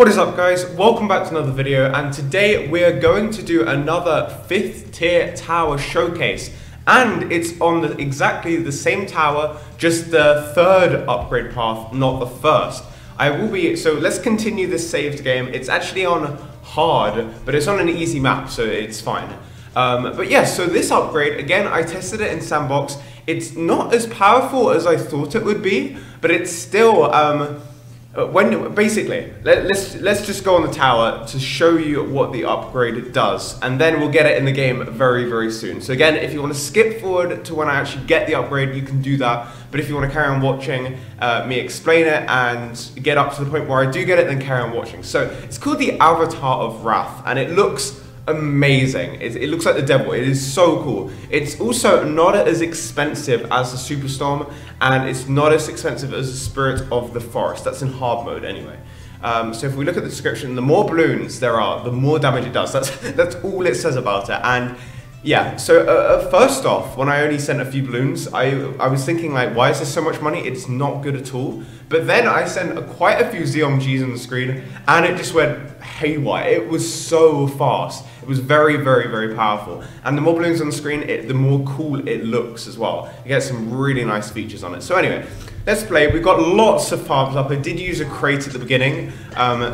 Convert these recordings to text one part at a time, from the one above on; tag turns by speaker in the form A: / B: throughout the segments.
A: What is up, guys? Welcome back to another video, and today we're going to do another 5th tier tower showcase, and it's on exactly the same tower, just the 3rd upgrade path, not the 1st. So let's continue this saved game. It's actually on hard, but it's on an easy map, so it's fine. But yeah, so this upgrade, again, I tested it in Sandbox. It's not as powerful as I thought it would be, but it's still, let's just go on the tower to show you what the upgrade does, and then we'll get it in the game very soon. So again, if you want to skip forward to when I actually get the upgrade, you can do that, but if you want to carry on watching me explain it and get up to the point where I do get it, then carry on watching. So it's called the Avatar of Wrath, and it looks amazing. It looks like the devil. It is so cool. It's also not as expensive as the Superstorm, and it's not as expensive as the Spirit of the Forest. That's in hard mode anyway. So if we look at the description, the more balloons there are, the more damage it does. That's all it says about it. And yeah, so first off, when I only sent a few balloons, I was thinking, like, why is there so much money? It's not good at all. But then I sent quite a few ZOMGs on the screen, and it just went haywire. It was so fast. It was very powerful. And the more balloons on the screen, the more cool it looks as well. You get some really nice features on it. So anyway, let's play. We've got lots of farms up. I did use a crate at the beginning,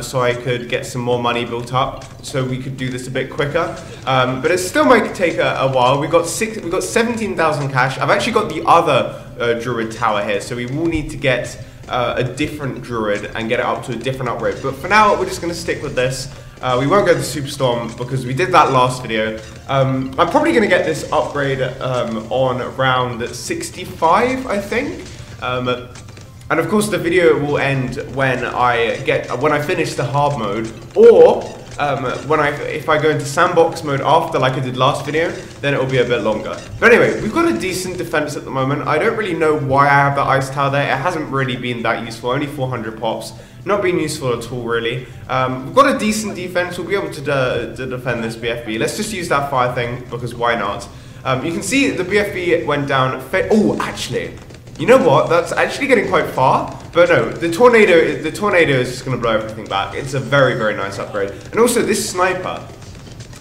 A: so I could get some more money built up, so we could do this a bit quicker. But it still might take a while. We've got 17,000 cash. I've actually got the other Druid tower here, so we will need to get a different Druid and get it up to a different upgrade. But for now, we're just going to stick with this. We won't go to Superstorm because we did that last video. I'm probably going to get this upgrade on round 65, I think. And of course the video will end when I finish the hard mode, or if I go into Sandbox mode after, like I did last video, then it will be a bit longer. But anyway, we've got a decent defense at the moment. I don't really know why I have the ice tower there. It hasn't really been that useful. Only 400 pops. Not been useful at all, really. We've got a decent defense. We'll be able to defend this BFB. Let's just use that fire thing, because why not? You can see the BFB went down. Oh, actually, you know what? That's actually getting quite far. But no, the tornado is just going to blow everything back. It's a very nice upgrade. And also this sniper,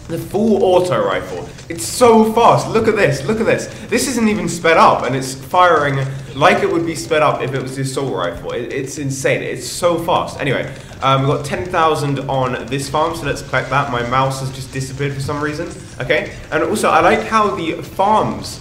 A: the full auto rifle, it's so fast. Look at this, look at this. This isn't even sped up, and it's firing like it would be sped up if it was the assault rifle. It's insane. It's so fast. Anyway, we've got 10,000 on this farm, so let's collect that. My mouse has just disappeared for some reason. Okay, and also I like how the farms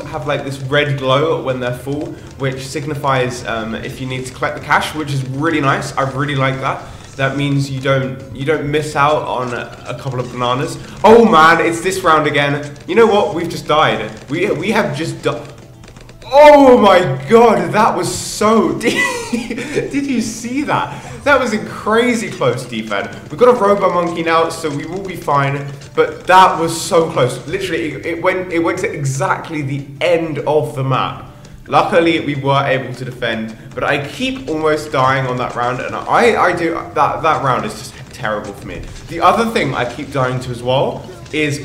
A: have like this red glow when they're full, which signifies if you need to collect the cash, which is really nice. I really like that. That means you don't miss out on a couple of bananas. Oh man, it's this round again. You know what? We've just died. We have just died. Oh my god, that was so deep. Did you see that? That was a crazy close defense. We've got a 𝖭𝖆𝖆𝖑 now, so we will be fine. But that was so close. Literally, it went to exactly the end of the map. Luckily, we were able to defend, but I keep almost dying on that round, and that round is just terrible for me. The other thing I keep dying to as well is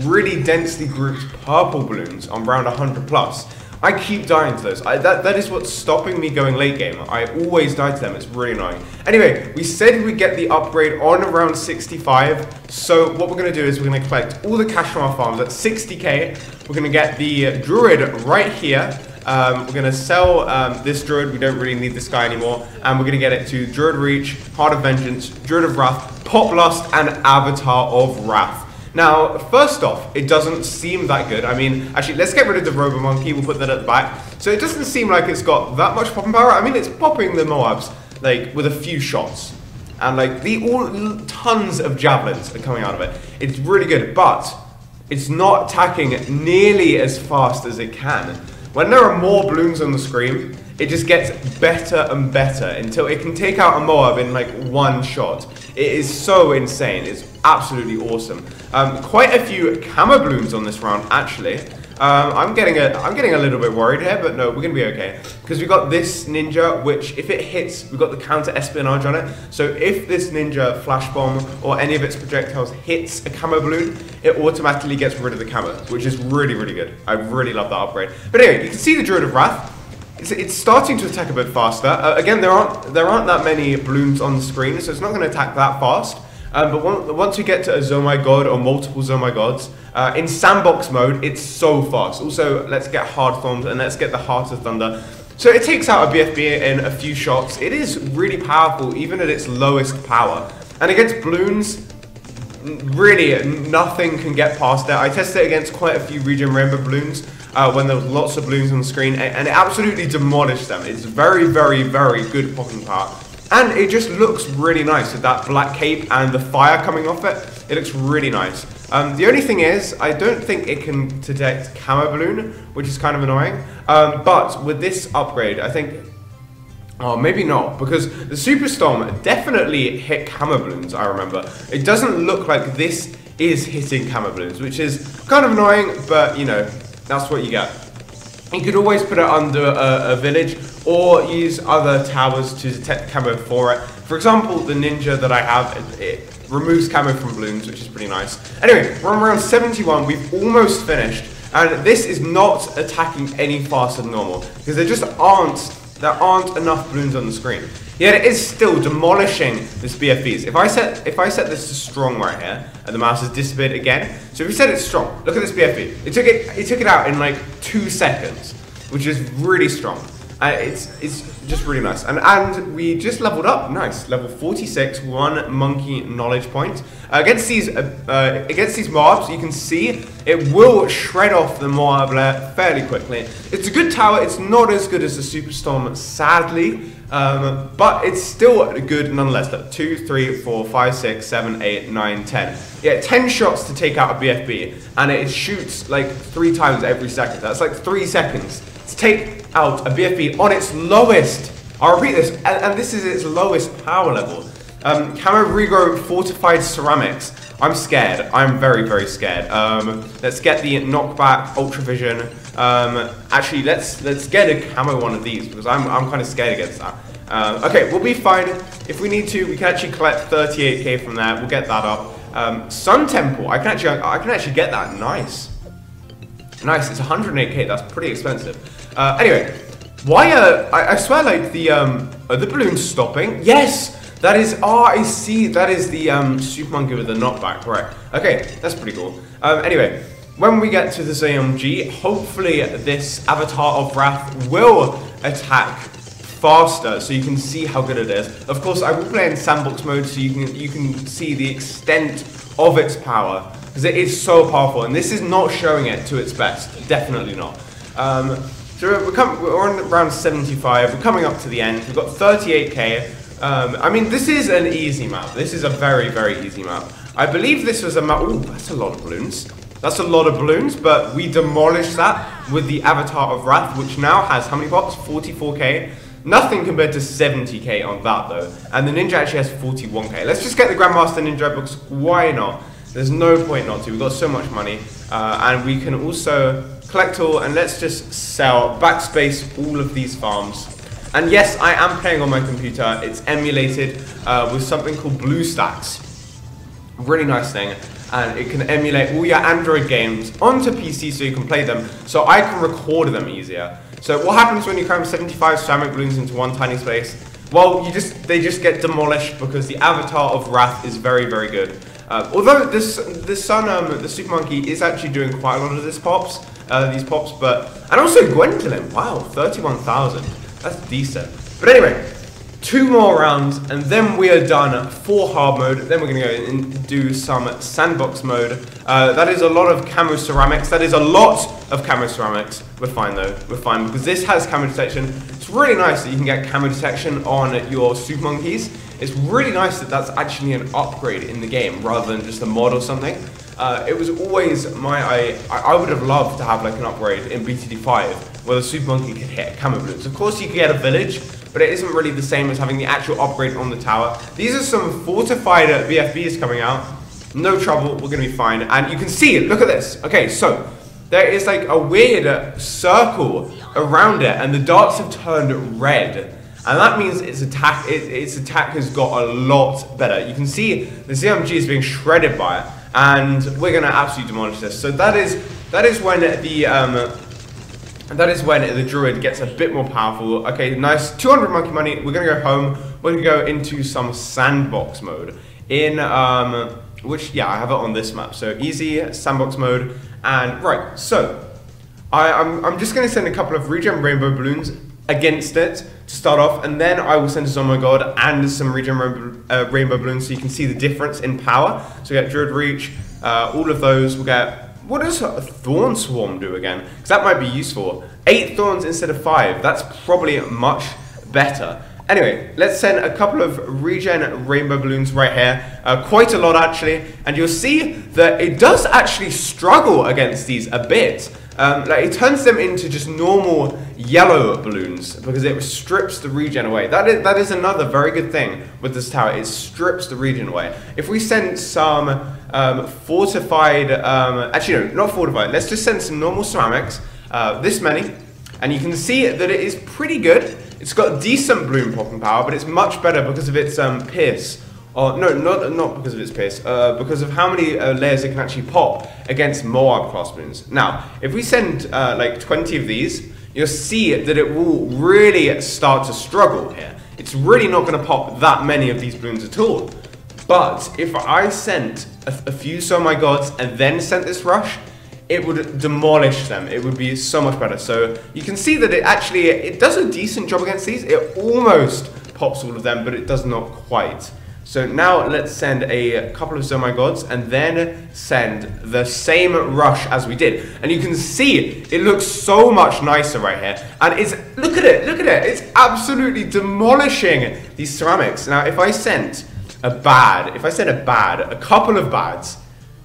A: really densely grouped purple balloons on round 100 plus. I keep dying to those. That is what's stopping me going late game. I always die to them. It's really annoying. Anyway, we said we'd get the upgrade on around 65. So what we're going to do is we're going to collect all the cash from our farms at 60k. We're going to get the Druid right here. We're going to sell this Druid. We don't really need this guy anymore. And we're going to get it to Druid Reach, Heart of Vengeance, Druid of Wrath, Pop Lust, and Avatar of Wrath. Now, first off, it doesn't seem that good. I mean, actually, let's get rid of the 𝖭𝖆𝖆𝖑. We'll put that at the back. So it doesn't seem like it's got that much popping power. I mean, it's popping the Moabs, like, with a few shots. And, like, tons of javelins are coming out of it. It's really good, but it's not attacking nearly as fast as it can. When there are more balloons on the screen, it just gets better and better until it can take out a Moab in, like, one shot. It is so insane. It's absolutely awesome. Quite a few camo balloons on this round, actually. I'm getting a little bit worried here, but no, we're gonna be okay because we got this ninja, which if it hits, we've got the counter espionage on it. So if this ninja flash bomb or any of its projectiles hits a camo balloon, it automatically gets rid of the camo, which is really good. I really love that upgrade. But anyway, you can see the Druid of Wrath. it's starting to attack a bit faster. Again, there aren't that many balloons on the screen, so it's not going to attack that fast. But once we get to a 𝖂𝖆𝖑𝖑 or multiple 𝖂𝖆𝖑𝖑s, in Sandbox mode, it's so fast. Also, let's get Hard Thorns and let's get the Heart of Thunder. So it takes out a BFB in a few shots. It is really powerful, even at its lowest power. And against balloons, really nothing can get past it. I tested it against quite a few Region Rainbow balloons when there was lots of balloons on the screen, and it absolutely demolished them. It's very, very, very good popping power. And it just looks really nice with that black cape and the fire coming off it. It looks really nice. The only thing is, I don't think it can detect Camo Balloon, which is kind of annoying. But with this upgrade, I think... Oh, maybe not, because the Superstorm definitely hit Camo Balloons, I remember. It doesn't look like this is hitting Camo Balloons, which is kind of annoying, but, you know, that's what you get. You could always put it under a village, or use other towers to detect camo for it. For example, the ninja that I have, it removes camo from balloons, which is pretty nice. Anyway, we're on round 71, we've almost finished, and this is not attacking any faster than normal, because there aren't enough balloons on the screen. Yet it is still demolishing this BFBs. If I set this to strong right here, and the mouse has disappeared again, so if we set it strong, look at this BFB. It took it out in like 2 seconds, which is really strong. It's just really nice. And we just leveled up. Nice. Level 46, 1 monkey knowledge point. Against these mobs, you can see it will shred off the 𝖂𝖆𝖊𝖉 fairly quickly. It's a good tower. It's not as good as the Superstorm, sadly. But it's still good nonetheless. Look, 2, 3, 4, 5, 6, 7, 8, 9, 10. Yeah, 10 shots to take out a BFB. And it shoots like 3 times every second. That's like 3 seconds to take out a BFB on its lowest. I'll repeat this, and this is its lowest power level. 𝖂𝖆𝖑𝖑 fortified ceramics. I'm scared. I'm very, very scared. Let's get the knockback ultra vision. Actually, let's get a camo one of these, because I'm kind of scared against that. Okay, we'll be fine. If we need to, we can actually collect 38k from there. We'll get that up. Sun Temple. I can actually get that. Nice. Nice. It's 108k. That's pretty expensive. Anyway, why I swear, like, are the balloons stopping? Yes, that is, I see, that is the super monkey with the knockback, right? Okay, that's pretty cool. Anyway, when we get to the ZOMG, hopefully this Avatar of Wrath will attack faster, so you can see how good it is. Of course, I will play in Sandbox mode, so you can see the extent of its power, because it is so powerful, and this is not showing it to its best, definitely not. So we're on round 75, we're coming up to the end, we've got 38k. I mean, this is an easy map. This is a very, very easy map. I believe this was a map. Ooh, that's a lot of balloons. That's a lot of balloons, but we demolished that with the Avatar of Wrath, which now has how many pops? 44k. Nothing compared to 70k on that, though. And the ninja actually has 41k. Let's just get the Grandmaster Ninja, because why not? There's no point not to. We've got so much money. And we can also collect all, and let's just sell, backspace all of these farms. And yes, I am playing on my computer. It's emulated with something called BlueStacks. Really nice thing. And it can emulate all your Android games onto PC so you can play them, so I can record them easier. So what happens when you cram 75 ceramic balloons into one tiny space? Well, they just get demolished, because the Avatar of Wrath is very, very good. Although the super monkey is actually doing quite a lot of these pops, and also Gwendolyn, wow, 31,000, that's decent. But anyway, 2 more rounds, and then we are done for hard mode. Then we're gonna go and do some Sandbox mode. That is a lot of camo ceramics. That is a lot of camo ceramics. We're fine though, we're fine, because this has camo detection. It's really nice that you can get camo detection on your super monkeys. It's really nice that that's actually an upgrade in the game, rather than just a mod or something. It was always I would have loved to have like an upgrade in BTD 5, where the super monkey could hit camo balloons. Of course you could get a village, but it isn't really the same as having the actual upgrade on the tower. These are some fortified BFBs coming out. No trouble, we're gonna be fine. And you can see it, look at this. Okay, so there is like a weird circle around it, and the darts have turned red. And that means its attack has got a lot better. You can see the ZOMG is being shredded by it, and we're gonna absolutely demolish this. So that is when the And that is when the druid gets a bit more powerful. Okay, nice, 200 monkey money. We're gonna go home. We're gonna go into some sandbox mode in, which, yeah, I have it on this map. So easy sandbox mode. And right, so I'm just gonna send a couple of regen rainbow balloons against it to start off, and then I will send a ZOMGS and some regen rainbow balloons so you can see the difference in power. So we get druid reach, all of those. We'll get, what does a thorn swarm do again? Because that might be useful. 8 thorns instead of 5. That's probably much better. Anyway, let's send a couple of regen rainbow balloons right here. Quite a lot actually. And you'll see that it does actually struggle against these a bit. Like it turns them into just normal yellow balloons because it strips the regen away. That is another very good thing with this tower. It strips the regen away. If we send some fortified, actually no, not fortified. Let's just send some normal ceramics, this many, and you can see that it is pretty good. It's got decent bloom popping power, but it's much better because of its pierce. Or no, not because of its pierce, because of how many layers it can actually pop against Moab class balloons. Now, if we send like 20 of these, you'll see that it will really start to struggle here. It's really not going to pop that many of these balloons at all. But if I sent a few 𝖂𝖊𝖑𝖑s and then sent this rush, it would demolish them. It would be so much better. So you can see that it does a decent job against these. It almost pops all of them, but it does not quite. So now let's send a couple of 𝖂𝖊𝖑𝖑s and then send the same rush as we did. And you can see it looks so much nicer right here. And look at it, it's absolutely demolishing these ceramics. Now if I sent a BA.D, a couple of BA.Ds,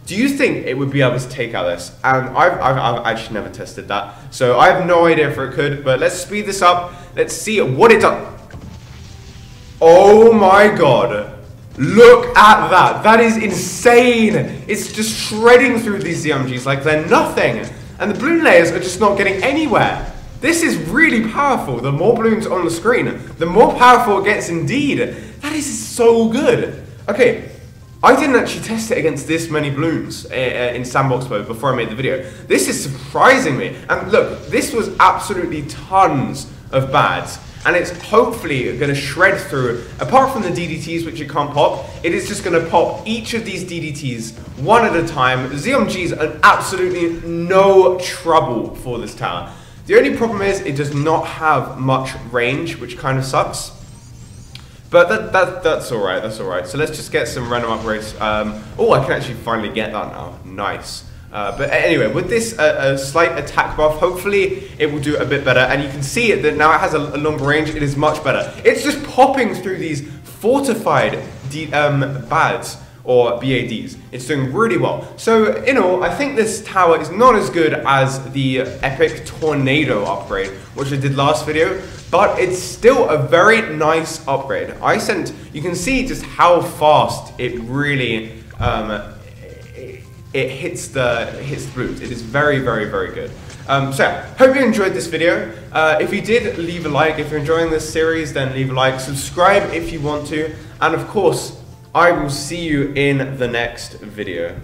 A: do you think it would be able to take out this? And I've actually never tested that. So I have no idea if it could, but let's speed this up. Let's see what it does. Oh my god. Look at that. That is insane. It's just shredding through these ZOMGs like they're nothing. And the balloon layers are just not getting anywhere. This is really powerful. The more balloons on the screen, the more powerful it gets indeed. That is so good. Okay, I didn't actually test it against this many balloons in Sandbox mode before I made the video. This is surprising me. And look, this was absolutely tons of BA.Ds. And it's hopefully going to shred through, apart from the DDTs, which it can't pop, it is just going to pop each of these DDTs one at a time. ZOMGs are absolutely no trouble for this tower. The only problem is it does not have much range, which kind of sucks. But that's alright, that's alright. So let's just get some random upgrades. Oh, I can actually finally get that now. Nice. But anyway, with this slight attack buff, hopefully it will do a bit better. And you can see it that now it has a longer range. It is much better. It's just popping through these fortified B.A.Ds or B.A.Ds. It's doing really well. So in all, I think this tower is not as good as the epic tornado upgrade, which I did last video, but it's still a very nice upgrade. You can see just how fast it really it hits the balloons. It is very, very, very good. So yeah, hope you enjoyed this video. If you did, leave a like. If you're enjoying this series, then leave a like. Subscribe if you want to. And of course, I will see you in the next video.